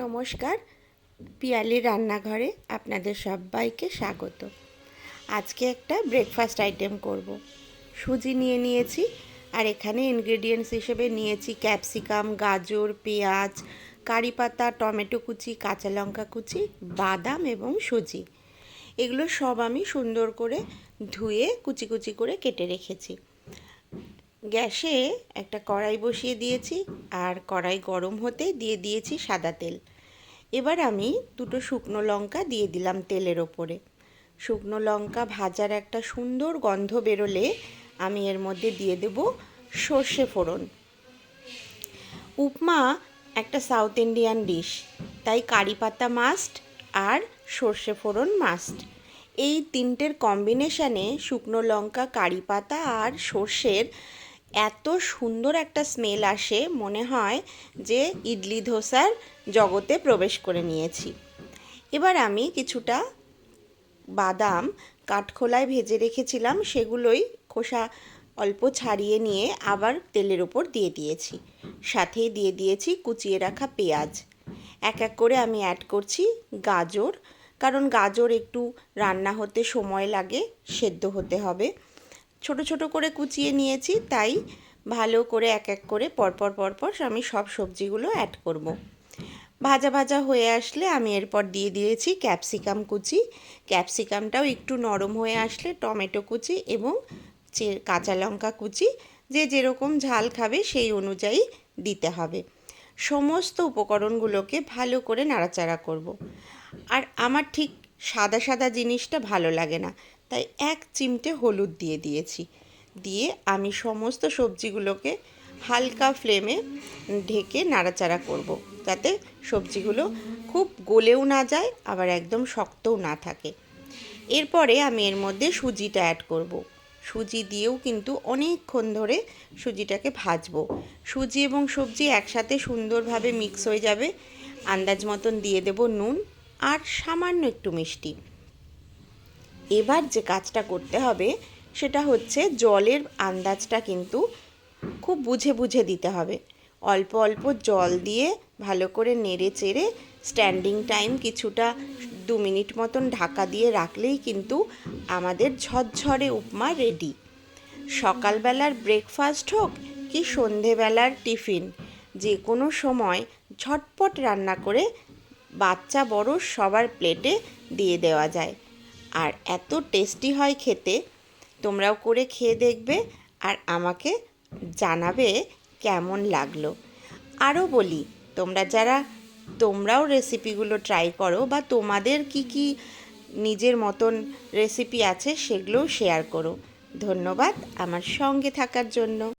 নমস্কার, পিয়ালির রান্নাঘরে আপনাদের সবাইকে স্বাগত। আজকে একটা ব্রেকফাস্ট আইটেম করব। সুজি নিয়ে নিয়েছি, আর এখানে ইনগ্রেডিয়েন্টস হিসেবে নিয়েছি ক্যাপসিকাম, গাজর, পেঁয়াজ, কারি পাতা, টমেটো কুচি, কাঁচা লঙ্কা কুচি, বাদাম এবং সুজি। এগুলো সব আমি সুন্দর করে ধুয়ে কুচি কুচি করে কেটে রেখেছি। গ্যাসে একটা কড়াই বসিয়ে দিয়েছি, আর কড়াই গরম হতে দিয়ে দিয়েছি সাদা তেল। এবার আমি দুটো শুকনো লঙ্কা দিয়ে দিলাম তেলের ওপরে। শুকনো লঙ্কা ভাজার একটা সুন্দর গন্ধ বেরোলে আমি এর মধ্যে দিয়ে দেব সর্ষে ফোড়ন। উপমা একটা সাউথ ইন্ডিয়ান ডিশ, তাই কারি পাতা মাস্ট আর সর্ষে ফোড়ন মাস্ট। এই তিনটের কম্বিনেশানে শুকনো লঙ্কা, কারি পাতা আর সর্ষের এত সুন্দর একটা স্মেল আসে, মনে হয় যে ইডলি ধোসার জগতে প্রবেশ করে নিয়েছি। এবার আমি কিছুটা বাদাম কাঠখোলায় ভেজে রেখেছিলাম, সেগুলোই খোসা অল্প ছাড়িয়ে নিয়ে আবার তেলের ওপর দিয়ে দিয়েছি। সাথেই দিয়ে দিয়েছি কুচিয়ে রাখা পেঁয়াজ। এক এক করে আমি অ্যাড করছি গাজর, কারণ গাজর একটু রান্না হতে সময় লাগে, সেদ্ধ হতে হবে। ছোট ছোট করে কুচিয়ে নিয়েছি, তাই ভালো করে এক এক করে পরপর পরপর আমি সব সবজিগুলো অ্যাড করব। ভাজা ভাজা হয়ে আসলে আমি এরপর দিয়ে দিয়েছি ক্যাপসিকাম কুচি। ক্যাপসিকামটাও একটু নরম হয়ে আসলে টমেটো কুচি এবং কাঁচা লঙ্কা কুচি, যে যেরকম ঝাল খাবে সেই অনুযায়ী দিতে হবে। সমস্ত উপকরণগুলোকে ভালো করে নাড়াচাড়া করব। আর আমার ঠিক সাদা সাদা জিনিসটা ভালো লাগে না, তাই এক চিমটে হলুদ দিয়ে দিয়েছি। দিয়ে আমি সমস্ত সবজিগুলোকে হালকা ফ্লেমে ঢেকে নাড়াচাড়া করব, যাতে সবজিগুলো খুব গলেও না যায়, আবার একদম শক্তও না থাকে। এরপরে আমি এর মধ্যে সুজিটা অ্যাড করব। সুজি দিয়েও কিন্তু অনেকক্ষণ ধরে সুজিটাকে ভাজবো। সুজি এবং সবজি একসাথে সুন্দরভাবে মিক্স হয়ে যাবে। আন্দাজ মতন দিয়ে দেব নুন আর সামান্য একটু মিষ্টি। এবার যে কাজটা করতে হবে সেটা হচ্ছে জলের আন্দাজটা কিন্তু খুব বুঝে বুঝে দিতে হবে। অল্প অল্প জল দিয়ে ভালো করে নেড়ে চেড়ে স্ট্যান্ডিং টাইম কিছুটা 2 মিনিট মতন ঢাকা দিয়ে রাখলেই কিন্তু আমাদের ঝরঝরে উপমা রেডি। সকালবেলার ব্রেকফাস্ট হোক কি সন্ধেবেলার টিফিন, যে কোনো সময় ঝটপট রান্না করে বাচ্চা বড় সবার প্লেটে দিয়ে দেওয়া যায়, আর এত টেস্টি হয় খেতে। তোমরাও করে খেয়ে দেখবে আর আমাকে জানাবে কেমন লাগলো। আরও বলি, তোমরাও রেসিপিগুলো ট্রাই করো, বা তোমাদের কি কি নিজের মতন রেসিপি আছে সেগুলোও শেয়ার করো। ধন্যবাদ আমার সঙ্গে থাকার জন্য।